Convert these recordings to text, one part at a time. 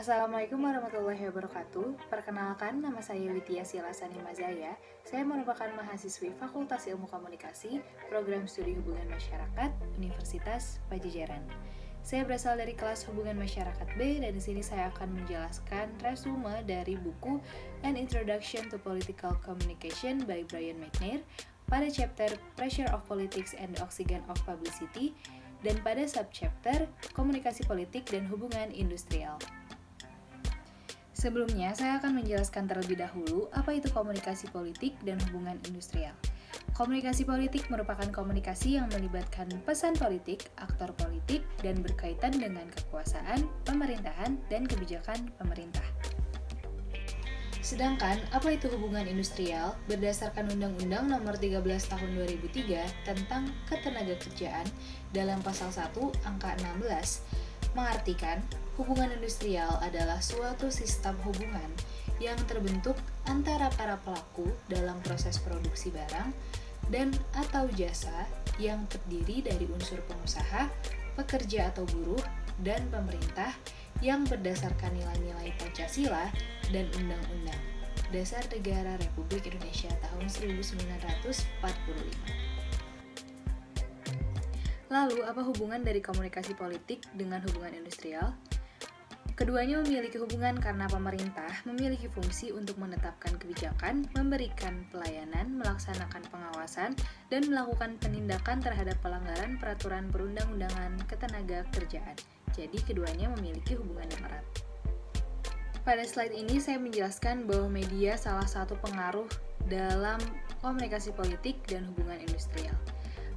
Assalamualaikum warahmatullahi wabarakatuh. Perkenalkan, nama saya Widya Silasani Mazaya. Saya merupakan mahasiswi Fakultas Ilmu Komunikasi, Program Studi Hubungan Masyarakat, Universitas Pajajaran. Saya berasal dari kelas Hubungan Masyarakat B, dan di sini saya akan menjelaskan resume dari buku An Introduction to Political Communication by Brian McNair pada chapter Pressure of Politics and the Oxygen of Publicity, dan pada subchapter Komunikasi Politik dan Hubungan Industrial. Sebelumnya, saya akan menjelaskan terlebih dahulu apa itu komunikasi politik dan hubungan industrial. Komunikasi politik merupakan komunikasi yang melibatkan pesan politik, aktor politik, dan berkaitan dengan kekuasaan, pemerintahan, dan kebijakan pemerintah. Sedangkan, apa itu hubungan industrial? Berdasarkan Undang-Undang Nomor 13 Tahun 2003 tentang Ketenagakerjaan dalam Pasal 1 Angka 16, mengartikan hubungan industrial adalah suatu sistem hubungan yang terbentuk antara para pelaku dalam proses produksi barang dan atau jasa yang terdiri dari unsur pengusaha, pekerja atau buruh, dan pemerintah yang berdasarkan nilai-nilai Pancasila dan Undang-Undang Dasar Negara Republik Indonesia tahun 1945. Lalu, apa hubungan dari komunikasi politik dengan hubungan industrial? Keduanya memiliki hubungan karena pemerintah memiliki fungsi untuk menetapkan kebijakan, memberikan pelayanan, melaksanakan pengawasan, dan melakukan penindakan terhadap pelanggaran peraturan perundang-undangan ketenagakerjaan. Jadi, keduanya memiliki hubungan yang erat. Pada slide ini, saya menjelaskan bahwa media salah satu pengaruh dalam komunikasi politik dan hubungan industrial.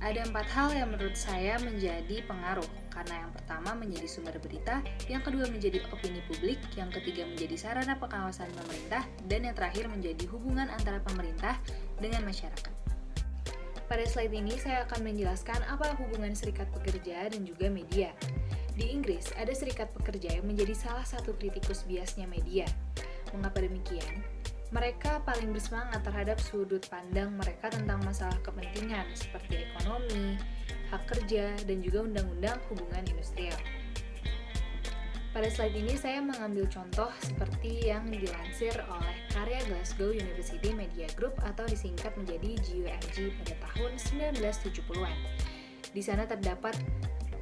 Ada 4 hal yang menurut saya menjadi pengaruh, karena yang pertama menjadi sumber berita, yang kedua menjadi opini publik, yang ketiga menjadi sarana pengawasan pemerintah, dan yang terakhir menjadi hubungan antara pemerintah dengan masyarakat. Pada slide ini saya akan menjelaskan apa hubungan serikat pekerja dan juga media. Di Inggris, ada serikat pekerja yang menjadi salah satu kritikus biasnya media. Mengapa demikian? Mereka paling bersemangat terhadap sudut pandang mereka tentang masalah kepentingan seperti ekonomi, hak kerja, dan juga undang-undang hubungan industrial. Pada slide ini saya mengambil contoh seperti yang dilansir oleh karya Glasgow University Media Group atau disingkat menjadi GUMG pada tahun 1970-an. Di sana terdapat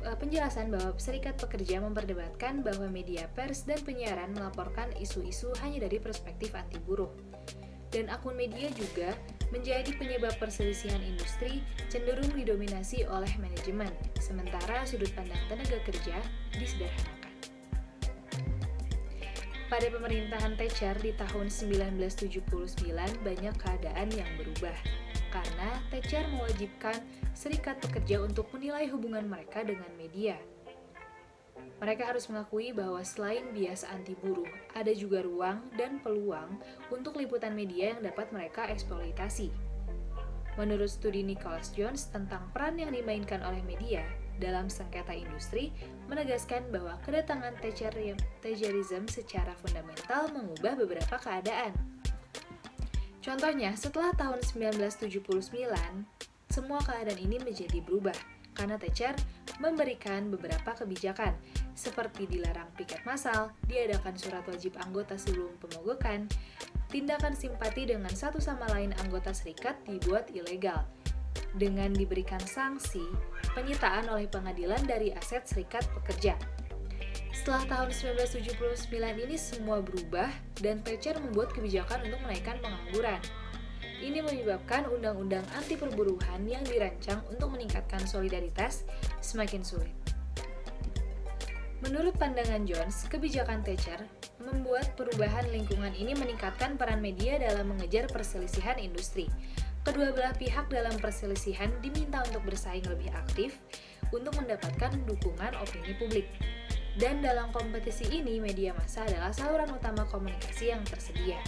penjelasan bahwa serikat pekerja memperdebatkan bahwa media pers dan penyiaran melaporkan isu-isu hanya dari perspektif anti buruh. Dan akun media juga menjadi penyebab perselisihan industri cenderung didominasi oleh manajemen, sementara sudut pandang tenaga kerja disederhanakan. Pada pemerintahan Thatcher di tahun 1979 banyak keadaan yang berubah, karena Thatcher mewajibkan serikat pekerja untuk menilai hubungan mereka dengan media. Mereka harus mengakui bahwa selain bias anti buruh, ada juga ruang dan peluang untuk liputan media yang dapat mereka eksploitasi. Menurut studi Nicholas Jones tentang peran yang dimainkan oleh media dalam sengketa industri, menegaskan bahwa kedatangan Thatcherism secara fundamental mengubah beberapa keadaan. Contohnya, setelah tahun 1979, semua keadaan ini menjadi berubah karena Thatcher memberikan beberapa kebijakan, seperti dilarang piket massal, diadakan surat wajib anggota sebelum pemogokan, tindakan simpati dengan satu sama lain anggota serikat dibuat ilegal, dengan diberikan sanksi penyitaan oleh pengadilan dari aset serikat pekerja. Setelah tahun 1979 ini semua berubah dan Thatcher membuat kebijakan untuk menaikkan pengangguran. Ini menyebabkan undang-undang anti perburuhan yang dirancang untuk meningkatkan solidaritas semakin sulit. Menurut pandangan Jones, kebijakan Thatcher membuat perubahan lingkungan ini meningkatkan peran media dalam mengejar perselisihan industri. Kedua belah pihak dalam perselisihan diminta untuk bersaing lebih aktif untuk mendapatkan dukungan opini publik. Dan dalam kompetisi ini, media massa adalah saluran utama komunikasi yang tersedia.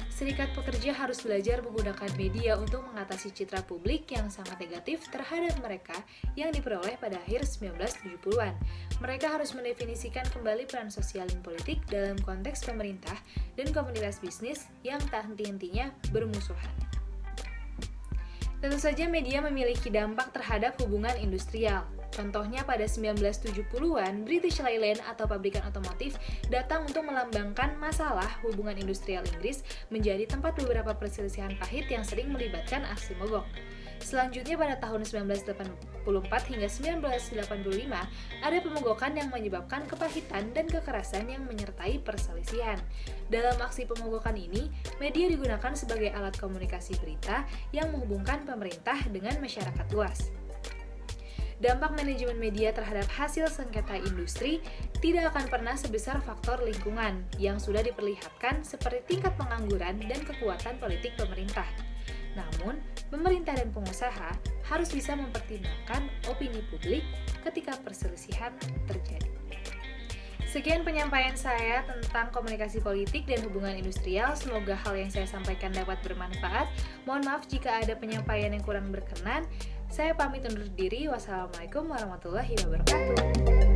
Serikat pekerja harus belajar menggunakan media untuk mengatasi citra publik yang sangat negatif terhadap mereka yang diperoleh pada akhir 1970-an. Mereka harus mendefinisikan kembali peran sosial dan politik dalam konteks pemerintah dan komunitas bisnis yang tak henti-hentinya bermusuhan. Tentu saja media memiliki dampak terhadap hubungan industrial. Contohnya pada 1970-an, British Leyland atau pabrikan otomotif datang untuk melambangkan masalah hubungan industrial Inggris menjadi tempat beberapa perselisihan pahit yang sering melibatkan aksi mogok. Selanjutnya pada tahun 1984 hingga 1985, ada pemogokan yang menyebabkan kepahitan dan kekerasan yang menyertai perselisihan. Dalam aksi pemogokan ini, media digunakan sebagai alat komunikasi berita yang menghubungkan pemerintah dengan masyarakat luas. Dampak manajemen media terhadap hasil sengketa industri tidak akan pernah sebesar faktor lingkungan yang sudah diperlihatkan seperti tingkat pengangguran dan kekuatan politik pemerintah. Namun, pemerintah dan pengusaha harus bisa mempertimbangkan opini publik ketika perselisihan terjadi. Sekian penyampaian saya tentang komunikasi politik dan hubungan industrial. Semoga hal yang saya sampaikan dapat bermanfaat. Mohon maaf jika ada penyampaian yang kurang berkenan. Saya pamit undur diri. Wassalamualaikum warahmatullahi wabarakatuh.